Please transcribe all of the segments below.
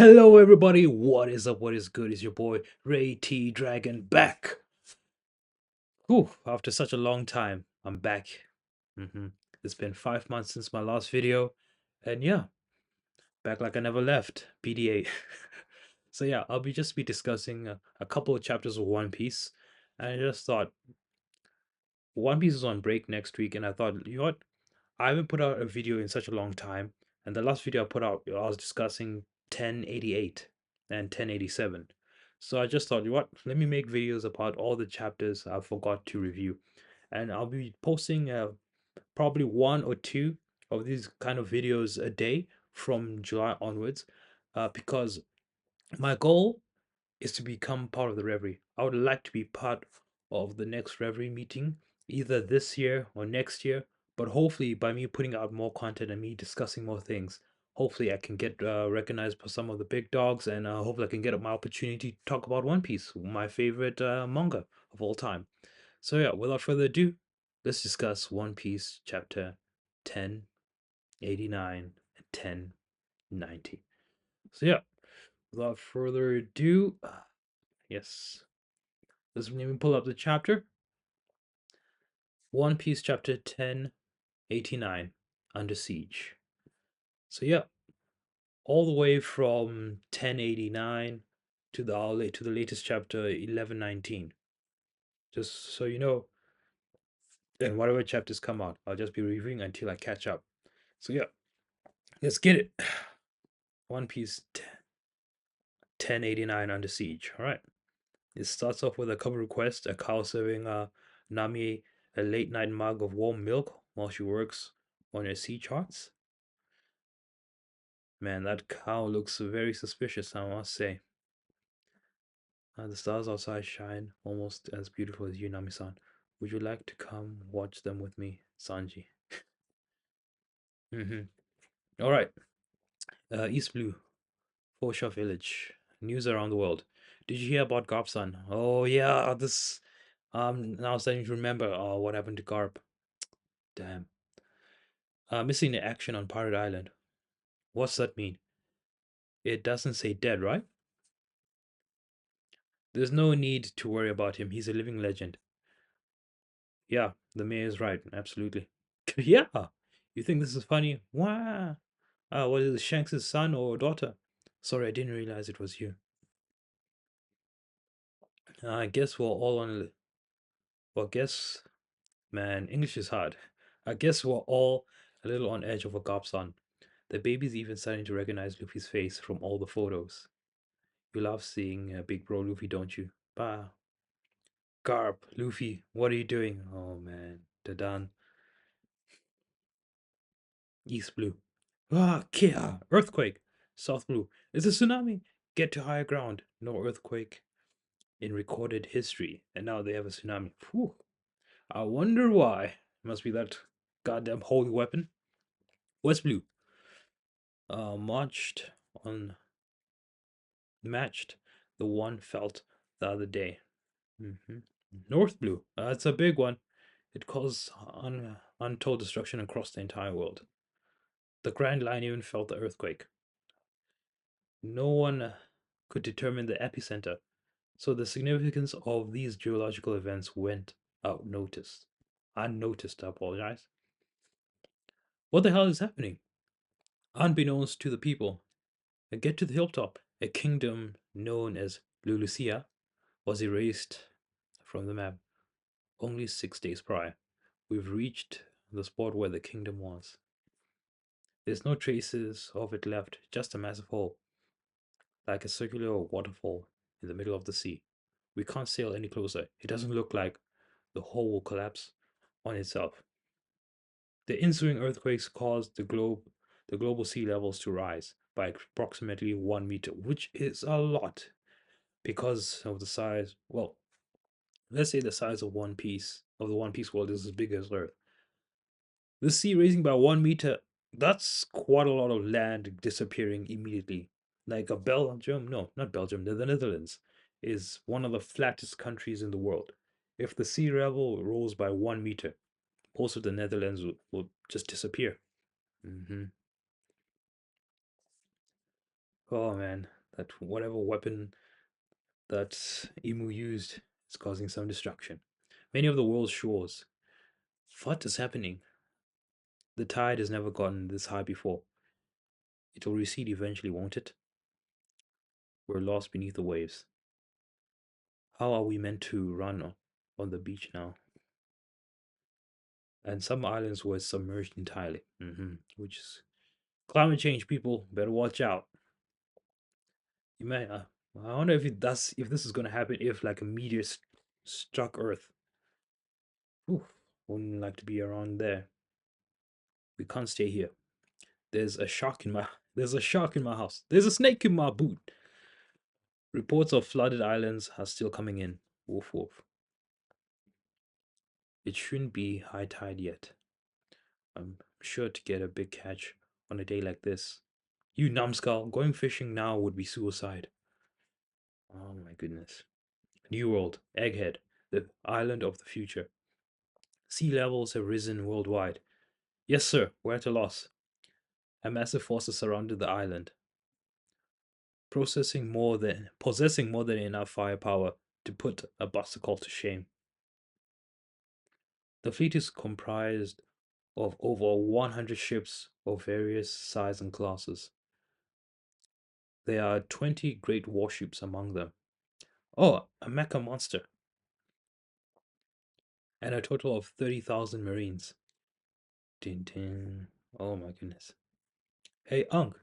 Hello, everybody. What is up? What is good? Is your boy Ray T Dragon back? Whew, after such a long time, I'm back. hmm It's been 5 months since my last video, and yeah, back like I never left. PDA. So yeah, I'll be discussing a couple of chapters of One Piece, and I just thought One Piece is on break next week, and I thought, you know what? I haven't put out a video in such a long time, and the last video I put out, I was discussing 1088 and 1087. So I just thought, you know what? Let me make videos about all the chapters I forgot to review, and I'll be posting probably one or two of these kind of videos a day from July onwards, because my goal is to become part of the Reverie. I would like to be part of the next Reverie meeting, either this year or next year. But hopefully, by me putting out more content and me discussing more things, hopefully I can get recognized by some of the big dogs, and hopefully I can get my opportunity to talk about One Piece, my favorite manga of all time. So yeah, without further ado, let's discuss One Piece chapter 1089 and 1090. So yeah, without further ado, yes. Let's let me pull up the chapter. One Piece chapter 1089, Under Siege. So yeah, all the way from 1089 to the latest chapter 1119. Just so you know, and whatever chapters come out, I'll just be reviewing until I catch up. So yeah, let's get it. One Piece 1089 Under Siege. All right. It starts off with a cover request, a cow serving Nami a late night mug of warm milk while she works on her sea charts. Man, that cow looks very suspicious, I must say. The stars outside shine almost as beautiful as you, Nami-san. Would you like to come watch them with me, Sanji? All right. East Blue, Forshaw Village. News around the world. Did you hear about Garp-san? Oh yeah, this. Now I'm starting to remember. Oh, what happened to Garp? Damn. Missing the action on Pirate Island. What's that mean? It doesn't say dead, right? There's no need to worry about him. He's a living legend. Yeah, the mayor is right. Absolutely. Yeah. You think this is funny? Wow. Was it Shanks' son or daughter? Sorry, I didn't realize it was you. I guess we're all on. Well, guess, man, English is hard. I guess we're all a little on edge of a Garp-san. The baby's even starting to recognize Luffy's face from all the photos. You love seeing Big Bro Luffy, don't you? Bah. Garp, Luffy, what are you doing? Oh man, Dadan. East Blue. Ah, Kia! Earthquake! South Blue. It's a tsunami! Get to higher ground. No earthquake in recorded history. And now they have a tsunami. Phew. I wonder why. Must be that goddamn holy weapon. West Blue. Marched on matched the one felt the other day. North Blue. That's a big one. It caused untold destruction across the entire world. The Grand Line even felt the earthquake. No one could determine the epicenter, so the significance of these geological events went unnoticed. Unnoticed, I apologize. What the hell is happening? Unbeknownst to the people, get to the hilltop. A kingdom known as Lulusia was erased from the map only 6 days prior. We've reached the spot where the kingdom was. There's no traces of it left, just a massive hole, like a circular waterfall in the middle of the sea. We can't sail any closer. It doesn't look like the hole will collapse on itself. The ensuing earthquakes caused the global sea levels to rise by approximately 1 meter, which is a lot because of the size. Well, let's say the size of One Piece of the One Piece world is as big as Earth. The sea raising by 1 meter, that's quite a lot of land disappearing immediately. Like a Belgium, no, not Belgium, the Netherlands is one of the flattest countries in the world. If the sea level rose by 1 meter, most of the Netherlands will just disappear. hmm Oh man, that whatever weapon that Emu used is causing some destruction. Many of the world's shores. What is happening? The tide has never gotten this high before. It will recede eventually, won't it? We're lost beneath the waves. How are we meant to run on the beach now? And some islands were submerged entirely. Which is climate change, people. Better watch out. You may. I wonder if this is going to happen if like a meteor struck Earth. Oof, wouldn't like to be around there. We can't stay here. There's a shark in my. There's a shark in my house. There's a snake in my boot. Reports of flooded islands are still coming in. Woof woof. It shouldn't be high tide yet. I'm sure to get a big catch on a day like this. You numbskull, going fishing now would be suicide. Oh my goodness. New World, Egghead, the island of the future. Sea levels have risen worldwide. Yes, sir, we're at a loss. A massive force has surrounded the island, possessing more than enough firepower to put a buster call to shame. The fleet is comprised of over 100 ships of various size and classes. There are 20 great warships among them. Oh, a mecha monster. And a total of 30,000 marines. Din din. Oh my goodness. Hey, Unk,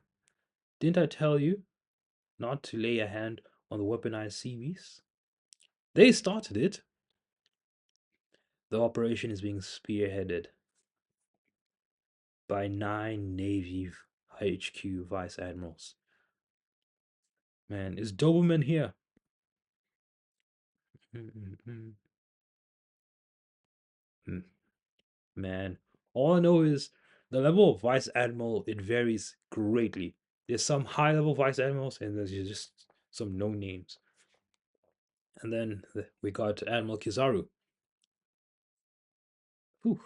didn't I tell you not to lay a hand on the weaponized sea beasts? They started it. The operation is being spearheaded by 9 Navy HQ vice admirals. Man, is Doberman here? Mm. Man, all I know is the level of vice admiral, it varies greatly. There's some high level vice admirals, and there's just some no names. And then we got Admiral Kizaru. Whew.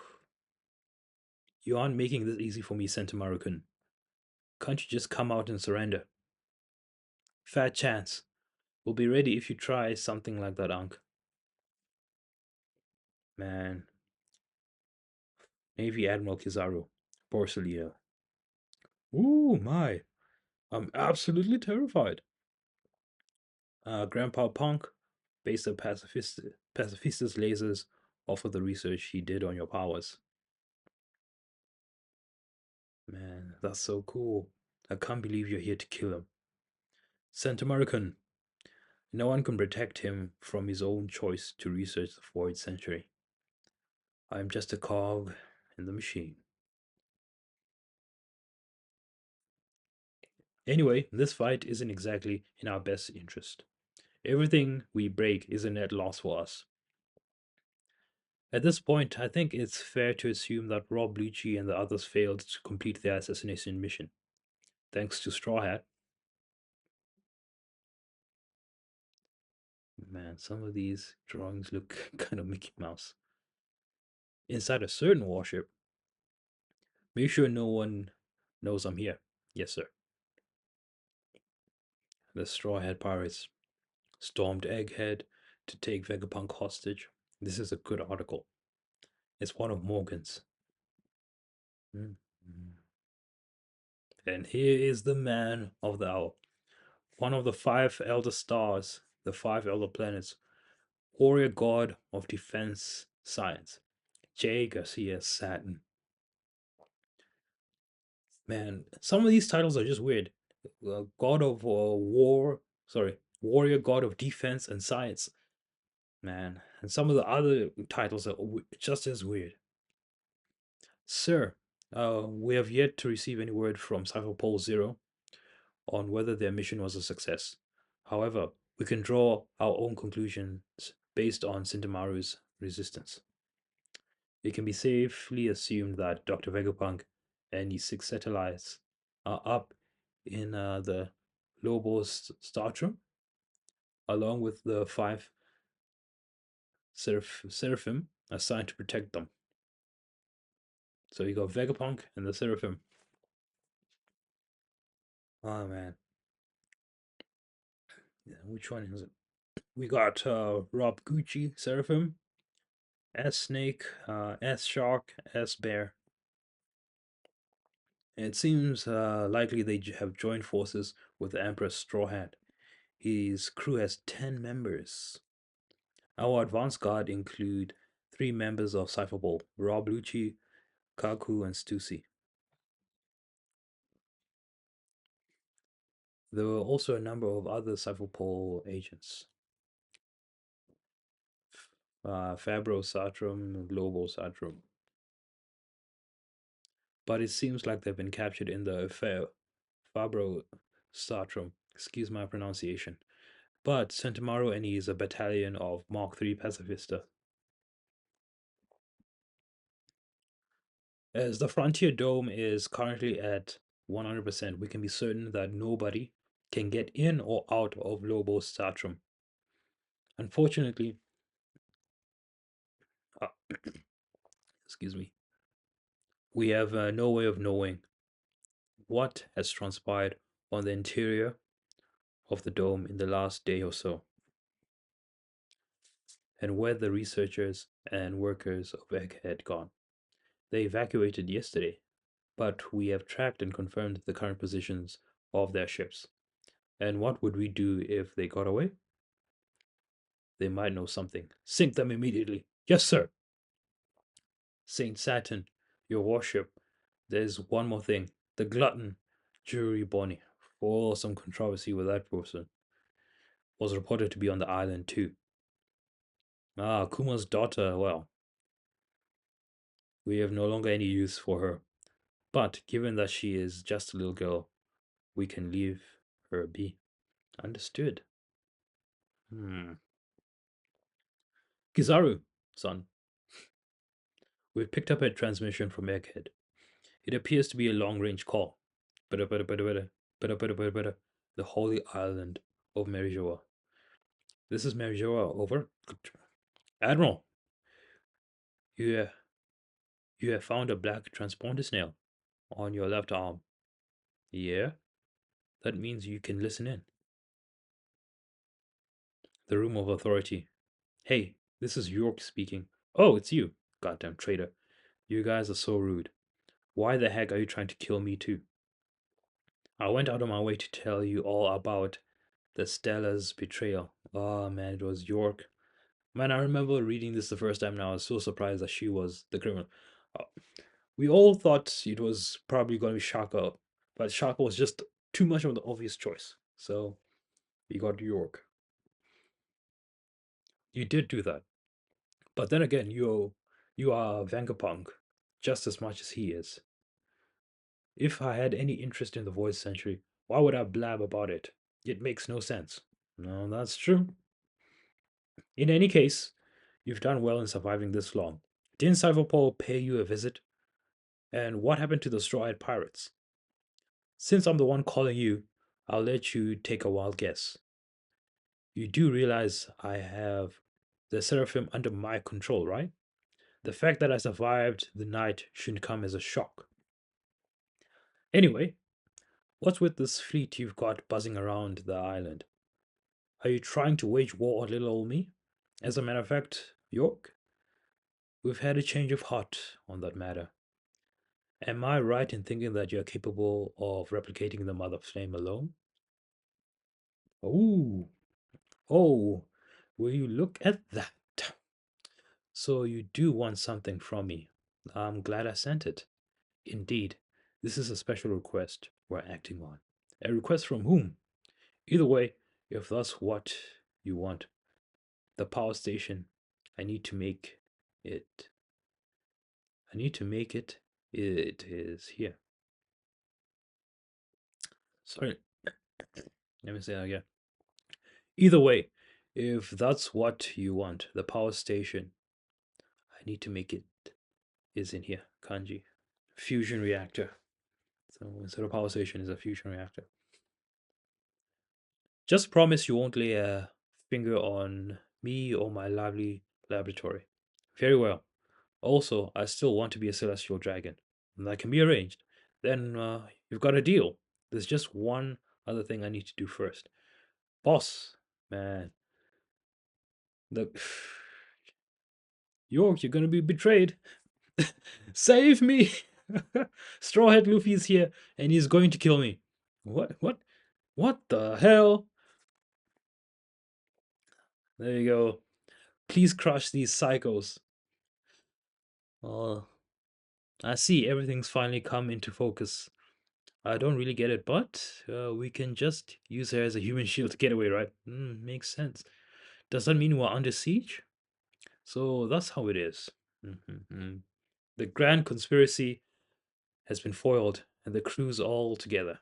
You aren't making this easy for me, Sentimaru-kun. Can't you just come out and surrender? Fat chance. We'll be ready if you try something like that, Ankh. Man. Navy Admiral Kizaru. Borsalino. Ooh, my. I'm absolutely terrified. Grandpa Punk, based on Pacifista's lasers, off of the research he did on your powers. Man, that's so cool. I can't believe you're here to kill him. Sentimaru-kun, no one can protect him from his own choice to research the Void Century. I am just a cog in the machine. Anyway, this fight isn't exactly in our best interest. Everything we break is a net loss for us. At this point, I think it's fair to assume that Rob Lucci and the others failed to complete their assassination mission. Thanks to Straw Hat. Man, some of these drawings look kind of Mickey Mouse. Inside a certain warship. Make sure no one knows I'm here. Yes, sir. The Straw Hat Pirates stormed Egghead to take Vegapunk hostage. This is a good article. It's one of Morgan's. And here is the man of the hour. One of the 5 elder stars, the 5 elder planets, warrior god of defense science, J. Garcia Satin. Man, some of these titles are just weird. God of warrior god of defense and science. Man, and some of the other titles are just as weird. Sir, we have yet to receive any word from Cypher Pole Zero on whether their mission was a success. However, we can draw our own conclusions based on Sentimaru's resistance. It can be safely assumed that Dr. Vegapunk and his 6 satellites are up in the Lobos Starstroom, along with the 5 Seraphim assigned to protect them. So you got Vegapunk and the Seraphim. Oh man. Which one is it? We got Rob Gucci, Seraphim, S Snake, S Shark, S Bear. It seems likely they have joined forces with the Emperor Straw Hat. His crew has 10 members. Our advance guard include 3 members of Cypher Bowl, Rob Lucci, Kaku, and Stussy. There were also a number of other Cypher Bowl agents. Fabro Satrum, Lobo Satrum. But it seems like they've been captured in the Fabro Satrum. Excuse my pronunciation. But Centimaro NE is a battalion of Mark III Pacifista. As the Frontier Dome is currently at 100%, we can be certain that nobody can get in or out of Lobo's Satrum. Unfortunately, excuse me, we have no way of knowing what has transpired on the interior of the dome in the last day or so, and where the researchers and workers of Egg had gone. They evacuated yesterday, but we have tracked and confirmed the current positions of their ships. And what would we do if they got away? They might know something. Sink them immediately. Yes, sir. Saint Saturn, your warship. There's one more thing. The glutton, Jury Bonnie, for some controversy with that person, was reported to be on the island too. Ah, Kuma's daughter, well, we have no longer any use for her. But given that she is just a little girl, we can leave her be. Understood. Kizaru, son. We've picked up a transmission from Egghead. It appears to be a long-range call. The Holy Island of Merijoa. This is Merijoa, over. Admiral, you, you have found a black transponder snail on your left arm. Yeah? That means you can listen in. The room of authority. Hey, this is York speaking. Oh, it's you. Goddamn traitor. You guys are so rude. Why the heck are you trying to kill me too? I went out of my way to tell you all about the Stella's betrayal. Oh man, it was York. Man, I remember reading this the first time and I was so surprised that she was the criminal. Uh, we all thought it was probably going to be Shaka, but Shaka was just too much of the obvious choice. So we got York. You did do that. But then again, you are Vegapunk just as much as he is. If I had any interest in the Void Century, why would I blab about it? It makes no sense. No, that's true. In any case, you've done well in surviving this long. Didn't Cypherpole pay you a visit? And what happened to the Straw-Eyed Pirates? Since I'm the one calling you, I'll let you take a wild guess. You do realize I have the Seraphim under my control, right? The fact that I survived the night shouldn't come as a shock. Anyway, what's with this fleet you've got buzzing around the island? Are you trying to wage war on little old me? As a matter of fact, York, we've had a change of heart on that matter. Am I right in thinking that you're capable of replicating the Mother Flame alone? Oh, oh, will you look at that? So you do want something from me. I'm glad I sent it. Indeed, this is a special request we're acting on. A request from whom? Either way, if that's what you want, the power station, I need to make it. I need to make it. It is here. Sorry. Let me say that again. Either way, if that's what you want, the power station, I need to make it is in here. Kanji. Fusion reactor. So instead of power station is a fusion reactor. Just promise you won't lay a finger on me or my lively laboratory. Very well. Also, I still want to be a celestial dragon. And that can be arranged. Then you've got a deal. There's just one other thing I need to do first. Boss, Man, the York, you're gonna be betrayed. Save me! Strawhead Luffy is here, and he's going to kill me. What? What? What the hell? There you go. Please crush these psychos. Oh, I see. Everything's finally come into focus. I don't really get it, but we can just use her as a human shield to get away, right? Makes sense. Does that mean we're under siege? So that's how it is. Mhm. The grand conspiracy has been foiled, and the crew's all together.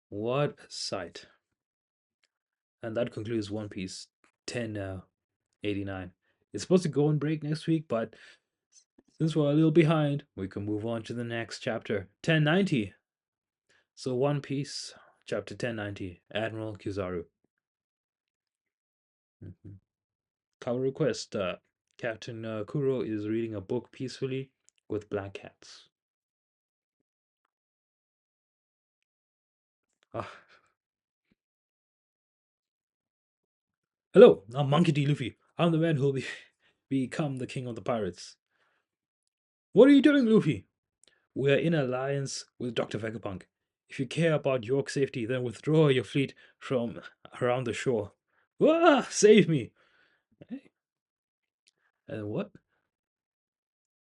What a sight. And that concludes One Piece 1089. It's supposed to go on break next week, but since we're a little behind, we can move on to the next chapter, 1090. So One Piece, chapter 1090, Admiral Kizaru. Mhm. Cover request, Captain Kuro is reading a book peacefully with black cats. Ah. Hello, I'm Monkey D. Luffy. I'm the man who'll become the king of the pirates. What are you doing, Luffy? We are in alliance with Dr. Vegapunk. If you care about York's safety, then withdraw your fleet from around the shore. Ah, save me! Hey, and what?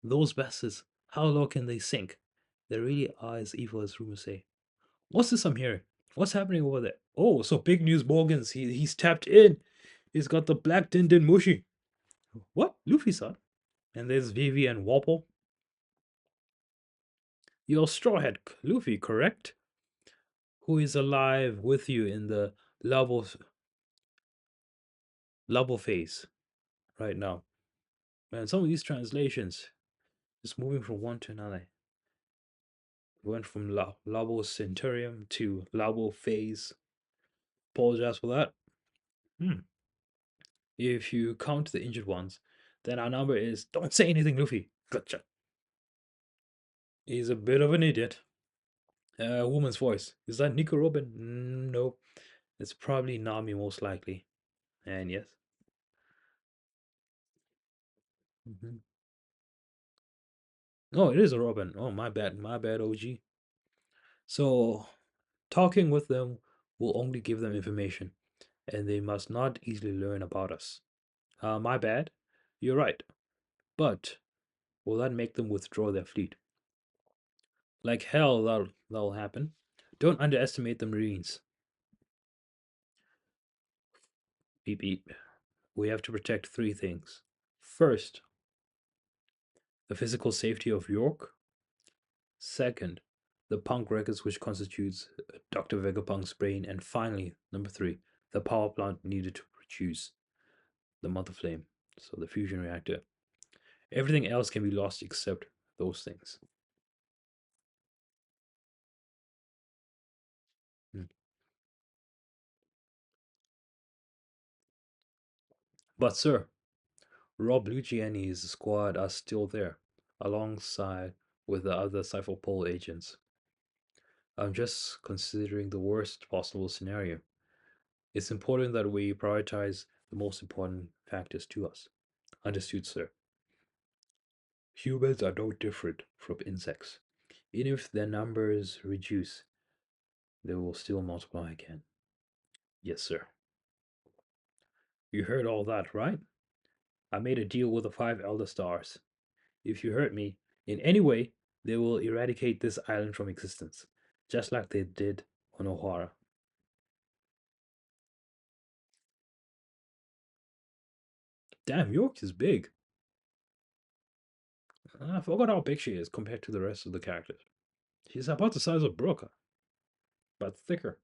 Those bastards, how low can they sink? They really are as evil as rumors say. What's this I'm hearing? What's happening over there? Oh, so big news, Morgans. He's tapped in. He's got the black Din Din Mushi. What? Luffy-san? And there's Vivi and Wapple. You're Strawhead Luffy, correct? Who is alive with you in the Labo, Labo phase right now? Man, some of these translations is moving from one to another. We went from Labo Centurium to Labo phase. Apologize for that. Hmm. If you count the injured ones, then our number is. Don't say anything, Luffy. Gotcha. He's a bit of an idiot. A woman's voice. Is that Nico Robin? No. It's probably Nami, most likely. And yes. Hmm. Oh, it is a Robin. Oh, my bad. My bad, OG. So, talking with them will only give them information, and they must not easily learn about us. My bad. You're right. But will that make them withdraw their fleet? Like hell, that'll happen. Don't underestimate the Marines. Beep beep. We have to protect three things. First, the physical safety of York. Second, the punk records which constitutes Dr. Vegapunk's brain. And finally, number three, the power plant needed to produce the mother flame, so the fusion reactor. Everything else can be lost except those things. Hmm. But, sir, Rob Lucci and his squad are still there, alongside with the other Cypher Pole agents. I'm just considering the worst possible scenario. It's important that we prioritize the most important factors to us. Understood, sir. Humans are no different from insects. Even if their numbers reduce, they will still multiply again. Yes, sir. You heard all that, right? I made a deal with the five Elder Stars. If you hurt me in any way, they will eradicate this island from existence, just like they did on Ohara. Damn, York is big. I forgot how big she is compared to the rest of the characters. She's about the size of Broca, but thicker.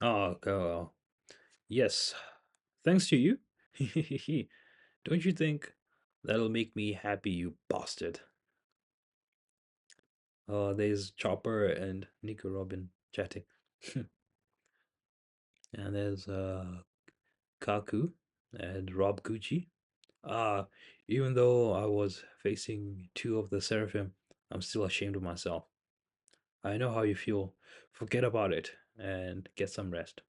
Oh, girl. Yes. Thanks to you. Don't you think that'll make me happy, you bastard? There's Chopper and Nico Robin chatting. And there's Kaku and Rob Gucci. Ah, even though I was facing two of the Seraphim, I'm still ashamed of myself. I know how you feel. Forget about it and get some rest.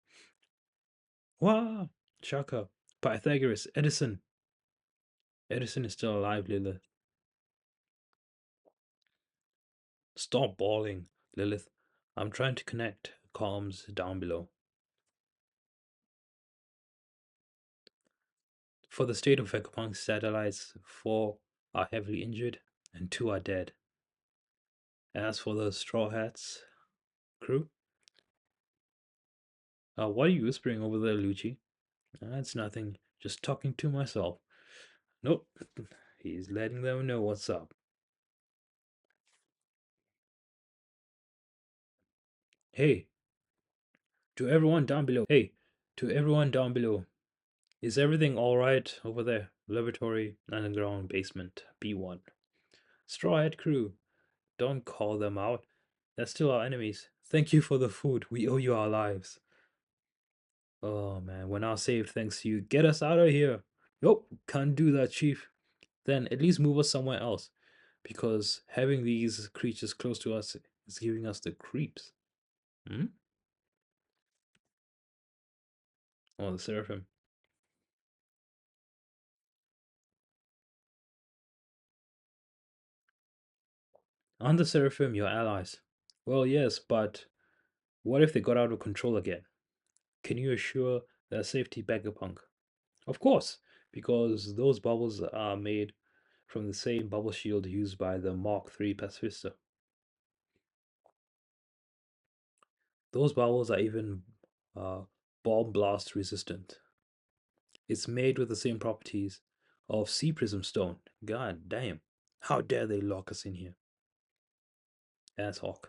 Wah! Shaka. Pythagoras. Edison. Edison is still alive, Lilith. Stop bawling, Lilith. I'm trying to connect comms down below. For the state of Vegapunk satellites, 4 are heavily injured and 2 are dead. As for the Straw Hats crew, what are you whispering over there, Lucci? That's nothing, just talking to myself. Nope, he's letting them know what's up. Hey, to everyone down below. Hey, to everyone down below. Is everything alright over there? Laboratory, underground, basement, B1. Straw Hat crew, don't call them out. They're still our enemies. Thank you for the food. We owe you our lives. Oh man, we're now saved thanks to you. Get us out of here. Nope, can't do that, Chief. Then at least move us somewhere else. Because having these creatures close to us is giving us the creeps. Hmm? Oh, the Seraphim. Aren't the Seraphim your allies? Well, yes, but what if they got out of control again? Can you assure their safety, Vegapunk? Of course, because those bubbles are made from the same bubble shield used by the Mark III Pacifista. Those bubbles are even bomb blast resistant. It's made with the same properties of sea prism stone. God damn. How dare they lock us in here? Asshawk.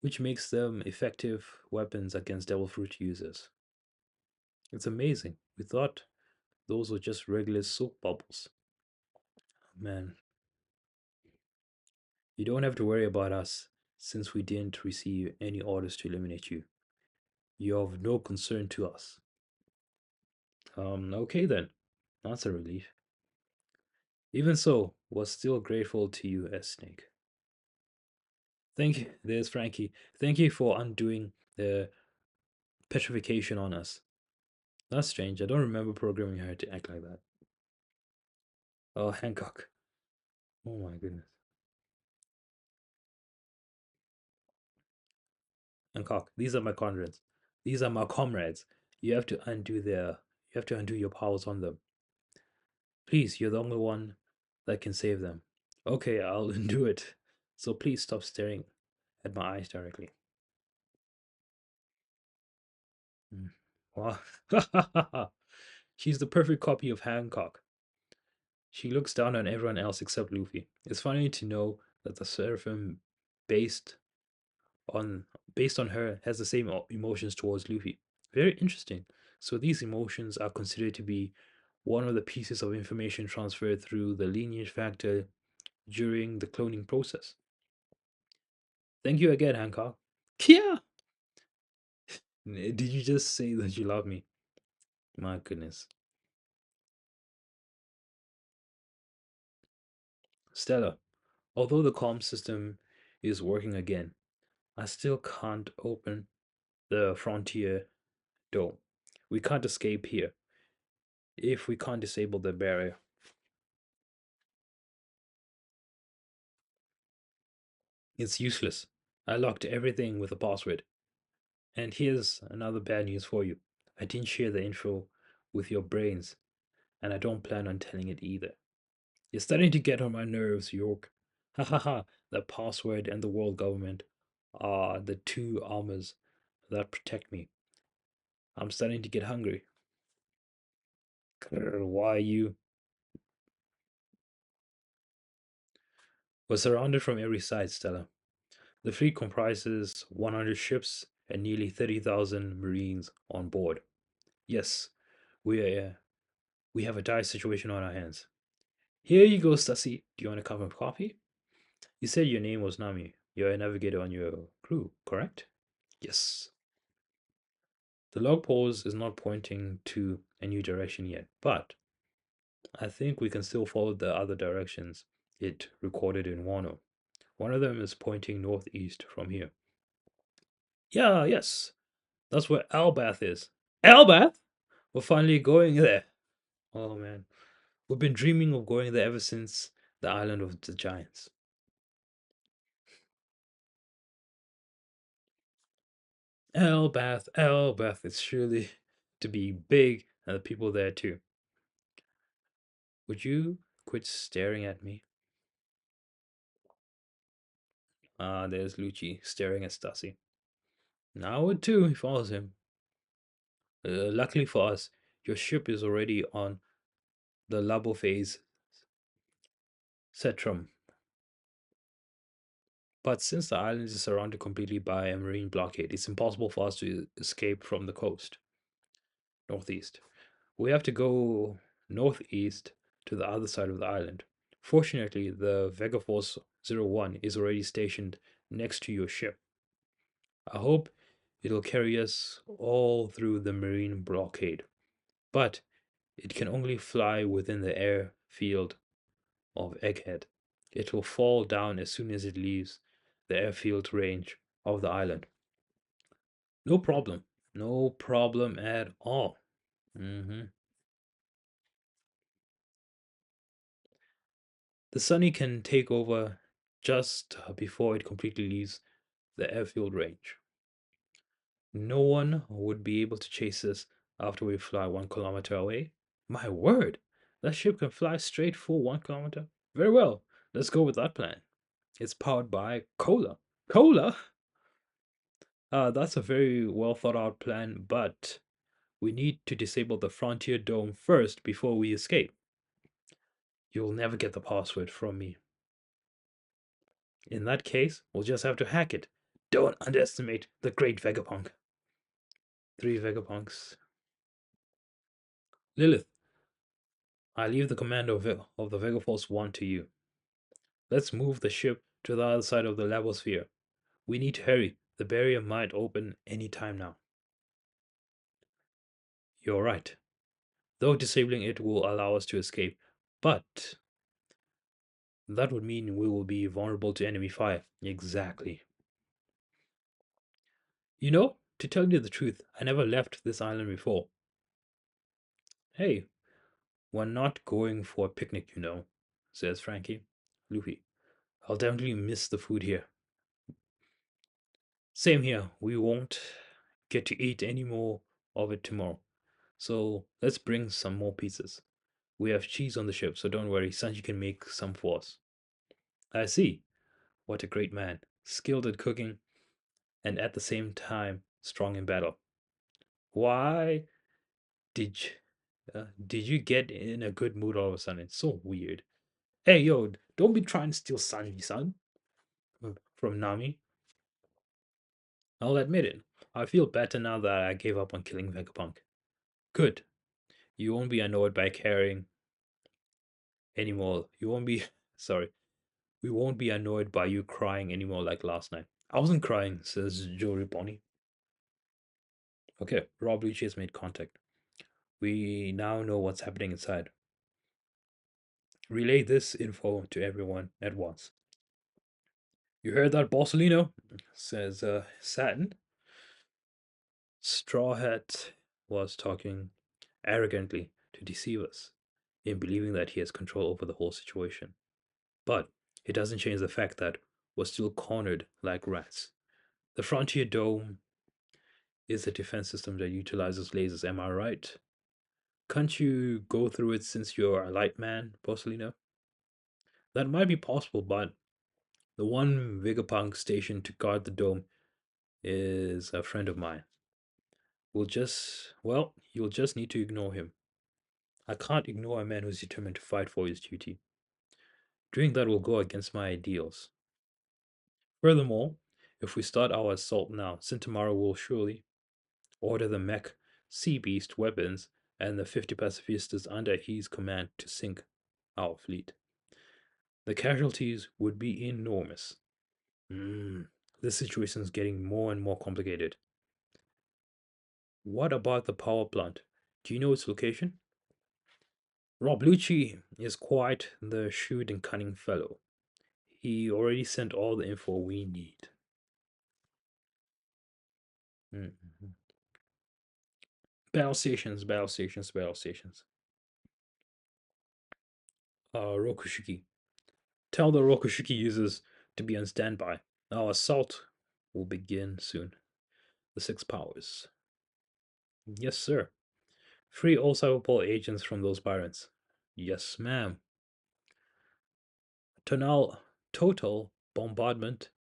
Which makes them effective weapons against Devil Fruit users. It's amazing. We thought those were just regular soap bubbles. Man, you don't have to worry about us since we didn't receive any orders to eliminate you. You're of no concern to us. Okay then. That's a relief. Even so, we're still grateful to you, S Snake. Thank you. There's Frankie. Thank you for undoing the petrification on us. That's strange. I don't remember programming her to act like that. Oh, Hancock. Oh my goodness. Hancock, these are my comrades. These are my comrades. You have to undo their you have to undo your powers on them. Please, you're the only one that can save them. Okay, I'll undo it. So please stop staring at my eyes directly. Wow. She's the perfect copy of Hancock. She looks down on everyone else except Luffy. It's funny to know that the Seraphim based on based on her has the same emotions towards Luffy. Very interesting. So these emotions are considered to be one of the pieces of information transferred through the lineage factor during the cloning process. Thank you again, Hancock. Yeah. Did you just say that you love me? My goodness. Stella, although the comm system is working again, I still can't open the frontier door. We can't escape here if we can't disable the barrier. It's useless. I locked everything with a password. And here's another bad news for you. I didn't share the info with your brains, and I don't plan on telling it either. You're starting to get on my nerves, York. Ha ha ha. The password and the world government are the two armors that protect me. I'm starting to get hungry. Why you? We're surrounded from every side, Stella. The fleet comprises 100 ships and nearly 30,000 Marines on board. Yes, we have a dire situation on our hands. Here you go, Stussy. Do you want a cup of coffee? You said your name was Nami. You're a navigator on your crew, correct? Yes. The log pose is not pointing to a new direction yet, but I think we can still follow the other directions it recorded in Wano. One of them is pointing northeast from here. Yeah, yes, that's where Albath is. Albath? We're finally going there. Oh man, we've been dreaming of going there ever since the island of the giants. Elbath, Elbath. It's surely to be big and the people there too. Would you quit staring at me? Ah, there's Lucci staring at Stassi. Now I would too if I was him. Luckily for us, your ship is already on the Labo phase Cetrum. But since the island is surrounded completely by a marine blockade, it's impossible for us to escape from the coast. Northeast. We have to go northeast to the other side of the island. Fortunately, the Vegaforce 01 is already stationed next to your ship. I hope it'll carry us all through the marine blockade. But it can only fly within the airfield of Egghead. It will fall down as soon as it leaves the airfield range of the island. No problem. No problem at all. hmm The Sunny can take over just before it completely leaves the airfield range. No one would be able to chase us after we fly 1 kilometer away. My word! That ship can fly straight for 1 kilometer? Very well. Let's go with that plan. It's powered by Cola. Cola? That's a very well thought out plan, but we need to disable the Frontier Dome first before we escape. You'll never get the password from me. In that case, we'll just have to hack it. Don't underestimate the great Vegapunk. 3 Vegapunks. Lilith, I leave the command of the Vegaforce 1 to you. Let's move the ship to the other side of the Labosphere. We need to hurry. The barrier might open any time now. You're right. Though disabling it will allow us to escape, but that would mean we will be vulnerable to enemy fire. Exactly. You know, to tell you the truth, I never left this island before. Hey, we're not going for a picnic, you know, says Frankie. Luffy, I'll definitely miss the food here. Same here. We won't get to eat any more of it tomorrow. So let's bring some more pizzas. We have cheese on the ship, so don't worry, Sanji can make some for us. I see. What a great man. Skilled at cooking and at the same time strong in battle. Why did did you get in a good mood all of a sudden? It's so weird. Hey yo, don't be trying to steal Sanji, son. From Nami. I'll admit it. I feel better now that I gave up on killing Vegapunk. Good. You won't be annoyed by carrying anymore. You won't be sorry. We won't be annoyed by you crying anymore like last night. I wasn't crying, says Jory Bonnie. Okay, Rob Lucci has made contact. We now know what's happening inside. Relay this info to everyone at once. You heard that, Borsalino? Says Satin. Straw Hat was talking arrogantly to deceive us in believing that he has control over the whole situation. But it doesn't change the fact that we're still cornered like rats. The Frontier Dome is a defense system that utilizes lasers, am I right? Can't you go through it since you're a light man, Borsalino? That might be possible, but the one Vegapunk stationed to guard the dome is a friend of mine. You'll just need to ignore him. I can't ignore a man who's determined to fight for his duty. Doing that will go against my ideals. Furthermore, if we start our assault now, Sintamara will surely order the mech sea beast weapons and the 50 pacifistas under his command to sink our fleet. The casualties would be enormous. This situation is getting more and more complicated. What about the power plant? Do you know its location? Rob Lucci is quite the shrewd and cunning fellow. He already sent all the info we need. Mm-hmm. Battle stations, battle stations, battle stations. Rokushiki. Tell the Rokushiki users to be on standby. Our assault will begin soon. The Six Powers. Yes, sir. Free all Cyberpol agents from those pirates. Yes, ma'am. Total bombardment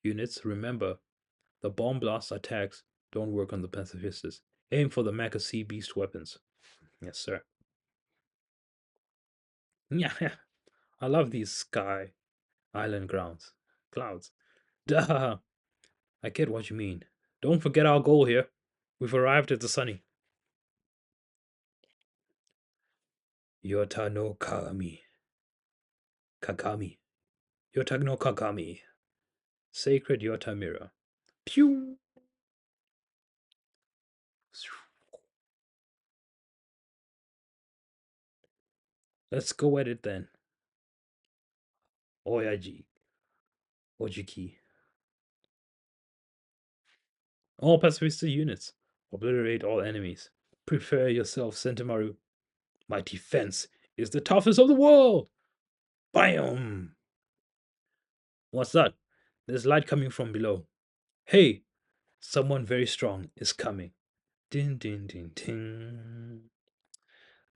units, remember, the bomb blast attacks don't work on the pacifistas. Aim for the Mecha Sea Beast weapons. Yes, sir. Yeah, I love these sky island grounds. Clouds. Duh! I get what you mean. Don't forget our goal here. We've arrived at the sunny. Yota no Kagami. Kakami. Yota no Kagami. Sacred Yota mirror. Pew! Let's go at it then. Oyaji. Ojiki. All pacifista units. Obliterate all enemies. Prepare yourself, Sentimaru. My defense is the toughest of the world! Bam! What's that? There's light coming from below. Hey! Someone very strong is coming. Din din din din.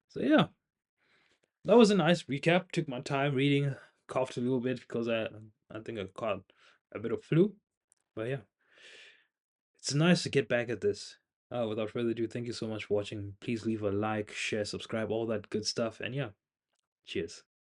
So yeah, that was a nice recap. Took my time reading, coughed a little bit because I think I caught a bit of flu. But yeah, it's nice to get back at this. Without further ado, thank you so much for watching. Please leave a like, share, subscribe, all that good stuff. And yeah, cheers.